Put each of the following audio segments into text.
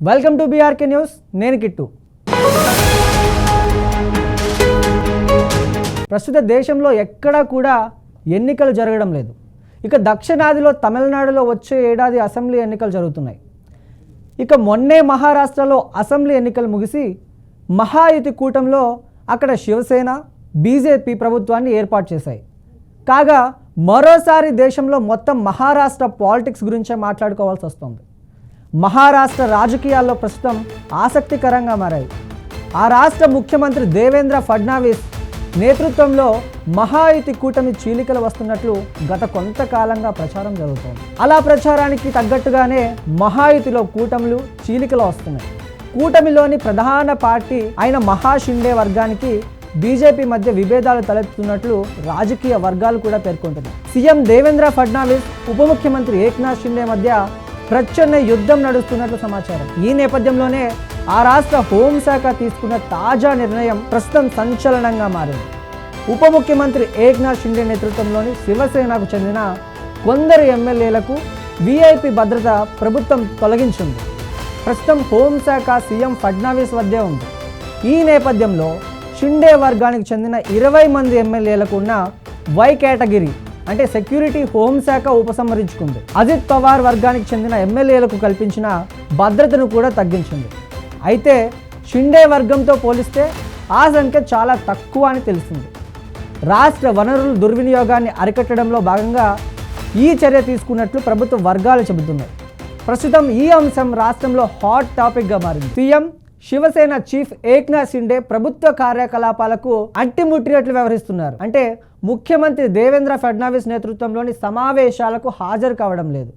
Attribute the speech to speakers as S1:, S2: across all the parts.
S1: Welcome to BRK news. నేను kit. ప్రస్తుత దేశంలో ఎక్కడా కూడా ఎన్నికలు జరగడం లేదు. ఇక దక్షిణాదిలో తమిళనాడులో వచ్చే ఏడాది అసెంబ్లీ ఎన్నికలు జరుగుతున్నాయి. ఇక మొన్నే మహారాష్ట్రలో అసెంబ్లీ ఎన్నికలు ముగిసి మహాయుతి కూటమిలో అక్కడ శివసేన బీజేపీ ప్రభుత్వాన్ని ఏర్పాటు చేశాయి. కాగా మరోసారి దేశంలో మొత్తం మహారాష్ట్ర పాలిటిక్స్ గురించే మాట్లాడుకోవాల్సి వస్తుంది. మహారాష్ట్ర రాజకీయాల్లో ప్రస్తుతం ఆసక్తికరంగా మారాయి. ఆ రాష్ట్ర ముఖ్యమంత్రి దేవేంద్ర ఫడ్నవీస్ నేతృత్వంలో మహాయుతి కూటమి చీలికలు వస్తున్నట్లు గత కొంతకాలంగా ప్రచారం జరుగుతోంది. అలా ప్రచారానికి తగ్గట్టుగానే మహాయుతిలో కూటములు చీలికలు వస్తున్నాయి. కూటమిలోని ప్రధాన పార్టీ అయిన మహా షిండే వర్గానికి బీజేపీ మధ్య విభేదాలు తలెత్తుతున్నట్లు రాజకీయ వర్గాలు కూడా పేర్కొంటున్నాయి. సీఎం దేవేంద్ర ఫడ్నవీస్ ఉప ముఖ్యమంత్రి ఏక్నాథ్ షిండే మధ్య ప్రచండ యుద్ధం నడుస్తున్నట్లు సమాచారం. ఈ నేపథ్యంలోనే ఆ రాష్ట్ర హోంశాఖ తీసుకున్న తాజా నిర్ణయం ప్రస్తుతం సంచలనంగా మారింది. ఉప ముఖ్యమంత్రి ఏక్నాథ్ షిండే నేతృత్వంలోని శివసేనకు చెందిన కొందరు ఎమ్మెల్యేలకు వీఐపీ భద్రత ప్రభుత్వం తొలగించింది. ప్రస్తుతం హోంశాఖ సీఎం ఫడ్నవీస్ వద్దే ఉంది. ఈ నేపథ్యంలో షిండే వర్గానికి చెందిన 20 మంది ఎమ్మెల్యేలకు ఉన్న వై కేటగిరీ అంటే సెక్యూరిటీ హోంశాఖ ఉపసంహరించుకుంది. అజిత్ పవార్ వర్గానికి చెందిన ఎమ్మెల్యేలకు కల్పించిన భద్రతను కూడా తగ్గించింది. అయితే షిండే వర్గంతో పోలిస్తే ఆ సంఖ్య చాలా తక్కువ అని తెలిసింది. రాష్ట్ర వనరుల దుర్వినియోగాన్ని అరికట్టడంలో భాగంగా ఈ చర్య తీసుకున్నట్లు ప్రభుత్వ వర్గాలు చెబుతున్నాయి. ప్రస్తుతం ఈ అంశం రాష్ట్రంలో హాట్ టాపిక్గా మారింది. సీఎం శివసేన చీఫ్ ఏక్నాథ్ షిండే ప్రభుత్వ కార్యకలాపాలకు అంటిముట్టినట్లు వ్యవహరిస్తున్నారు. అంటే ముఖ్యమంత్రి దేవేంద్ర ఫడ్నవీస్ నేతృత్వంలోని సమావేశాలకు హాజరు కావడం లేదు.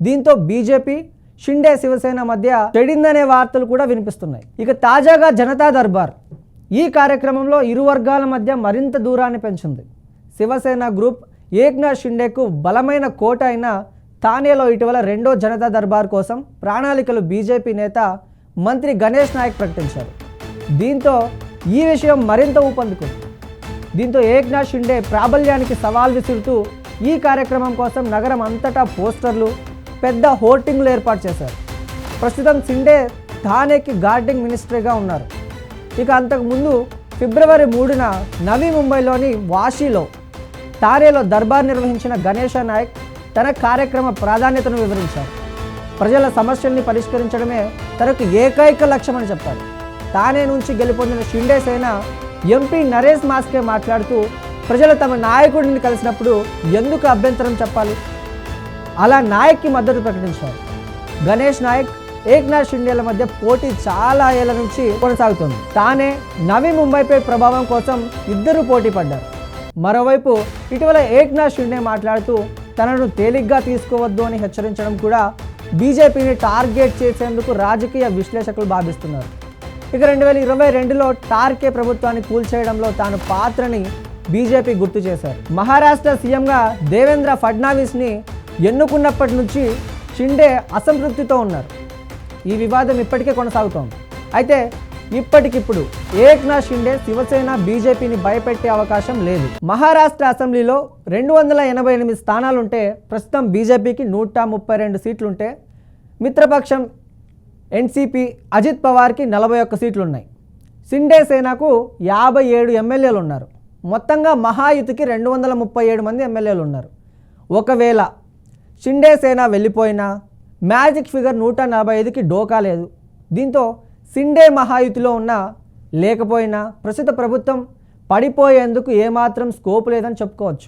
S1: దీంతో బీజేపీ షిండే శివసేన మధ్య చెడిందనే వార్తలు కూడా వినిపిస్తున్నాయి. ఇక తాజాగా జనతా దర్బార్ ఈ కార్యక్రమంలో ఇరు వర్గాల మధ్య మరింత దూరాన్ని పెంచింది. శివసేన గ్రూప్ ఏక్నాథ్ షిండేకు బలమైన కోట అయిన థానేలో ఇటీవల రెండో జనతా దర్బార్ కోసం ప్రణాళికలు బీజేపీ నేత మంత్రి గణేష్ నాయక్ ప్రకటించారు. దీంతో ఈ విషయం మరింత ఊపందుకుంది. దీంతో ఏక్నాథ్ షిండే ప్రాబల్యానికి సవాల్ విసురుతూ ఈ కార్యక్రమం కోసం నగరం అంతటా పోస్టర్లు, పెద్ద హోర్డింగ్లు ఏర్పాటు చేశారు. ప్రస్తుతం షిండే థానేకి గార్డింగ్ మినిస్టర్గా ఉన్నారు. ఇక అంతకుముందు ఫిబ్రవరి 3న నవీ ముంబైలోని వాషీలో థానేలో దర్బార్ నిర్వహించిన గణేష్ నాయక్ తన కార్యక్రమ ప్రాధాన్యతను వివరించారు. ప్రజల సమస్యల్ని పరిష్కరించడమే తనకు ఏకైక లక్ష్యమని చెప్పారు. థానే నుంచి గెలుపొందిన షిండే సేన ఎంపీ నరేష్ మాస్కే మాట్లాడుతూ ప్రజలు తమ నాయకుడిని కలిసినప్పుడు ఎందుకు అభ్యంతరం చెప్పాలి, అలా నాయక్కి మద్దతు ప్రకటించారు. గణేష్ నాయక్ ఏక్నాథ్ షిండేల మధ్య పోటీ చాలా ఏళ్ల నుంచి కొనసాగుతుంది. తానే నవీ ముంబైపై ప్రభావం కోసం ఇద్దరు పోటీ పడ్డారు. మరోవైపు ఇటీవల ఏక్నాథ్ షిండే మాట్లాడుతూ తనను తేలిగ్గా తీసుకోవద్దు అని హెచ్చరించడం కూడా బీజేపీని టార్గెట్ చేసేందుకు రాజకీయ విశ్లేషకులు భావిస్తున్నారు. ఇక 2022లో టార్కే ప్రభుత్వాన్ని కూల్చేయడంలో తాను పాత్రని బీజేపీ గుర్తు చేశారు. మహారాష్ట్ర సీఎంగా దేవేంద్ర ఫడ్నవీస్ని ఎన్నుకున్నప్పటి నుంచి షిండే అసంతృప్తితో ఉన్నారు. ఈ వివాదం ఇప్పటికే కొనసాగుతోంది. అయితే ఇప్పటికిప్పుడు ఏక్నాథ్ షిండే శివసేన బీజేపీని భయపెట్టే అవకాశం లేదు. మహారాష్ట్ర అసెంబ్లీలో 288 స్థానాలుంటే ప్రస్తుతం బీజేపీకి 132 సీట్లుంటే మిత్రపక్షం ఎన్సీపీ అజిత్ పవార్కి 41 సీట్లున్నాయి. షిండే సేనకు 57 ఎమ్మెల్యేలు ఉన్నారు. మొత్తంగా మహాయుతికి 237 మంది ఎమ్మెల్యేలు ఉన్నారు. ఒకవేళ షిండే సేన వెళ్ళిపోయినా మ్యాజిక్ ఫిగర్ 145కి డోకా లేదు. దీంతో షిండే మహాయుతిలో ఉన్న లేకపోయినా ప్రస్తుత ప్రభుత్వం పడిపోయేందుకు ఏమాత్రం స్కోప్ లేదని చెప్పుకోవచ్చు.